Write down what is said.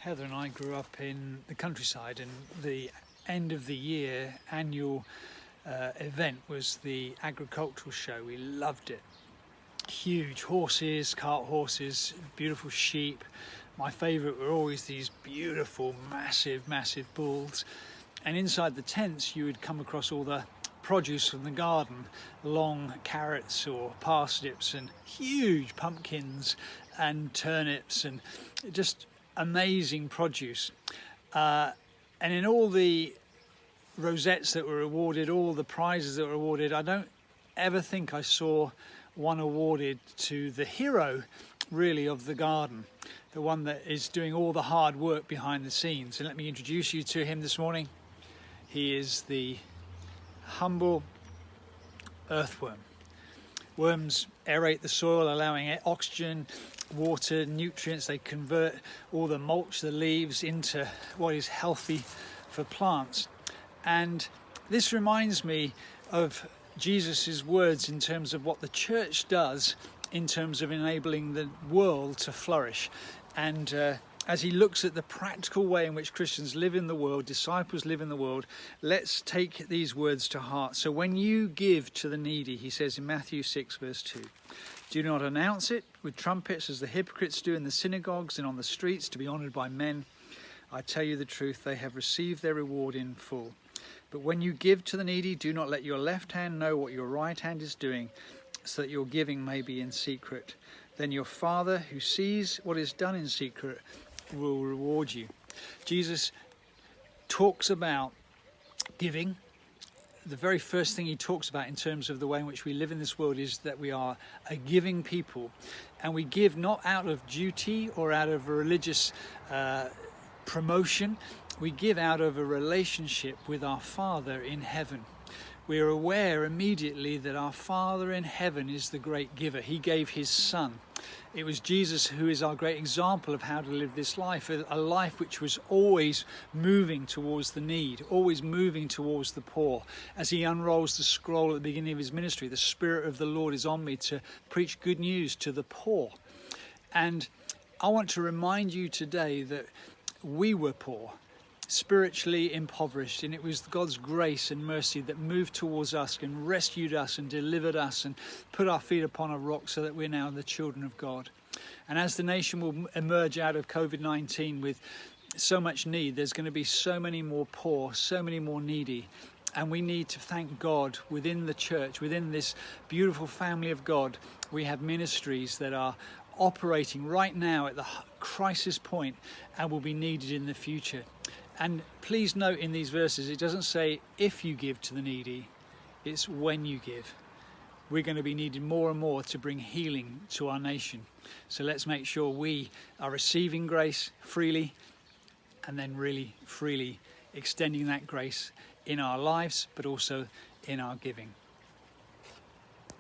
Heather and I grew up in the countryside, and the end of the year annual event was the agricultural show. We loved it. Huge horses, cart horses, beautiful sheep. My favourite were always these beautiful, massive bulls. And inside the tents you would come across all the produce from the garden, long carrots or parsnips and huge pumpkins and turnips and just amazing produce. And in all the rosettes that were awarded, all the prizes that were awarded, I don't ever think I saw one awarded to the hero really of the garden, the one that is doing all the hard work behind the scenes. And let me introduce you to him this morning. He is the humble earthworm. Worms aerate the soil, allowing oxygen, water, nutrients. They convert all the mulch, the leaves, into what is healthy for plants. And this reminds me of Jesus's words in terms of what the church does in terms of enabling the world to flourish. And as he looks at the practical way in which Christians live in the world, disciples live in the world, let's take these words to heart. So when you give to the needy, he says in Matthew 6 verse 2, do not announce it with trumpets as the hypocrites do in the synagogues and on the streets to be honoured by men. I tell you the truth, they have received their reward in full. But when you give to the needy, do not let your left hand know what your right hand is doing, so that your giving may be in secret. Then your Father who sees what is done in secret will reward you. Jesus talks about giving. The very first thing he talks about in terms of the way in which we live in this world is that we are a giving people, and we give not out of duty or out of a religious promotion. We give out of a relationship with our Father in heaven. We are aware immediately that our Father in heaven is the great giver. He gave his Son. It was Jesus who is our great example of how to live this life, a life which was always moving towards the need, always moving towards the poor. As he unrolls the scroll at the beginning of his ministry, the Spirit of the Lord is on me to preach good news to the poor. And I want to remind you today that we were poor, spiritually impoverished, and it was God's grace and mercy that moved towards us and rescued us and delivered us and put our feet upon a rock so that we're now the children of God. And as the nation will emerge out of COVID-19 with so much need, there's going to be so many more poor, so many more needy. And we need to thank God within the church, within this beautiful family of God. We have ministries that are operating right now at the crisis point and will be needed in the future. And please note in these verses, it doesn't say if you give to the needy, it's when you give. We're going to be needed more and more to bring healing to our nation. So let's make sure we are receiving grace freely and then really freely extending that grace in our lives, but also in our giving.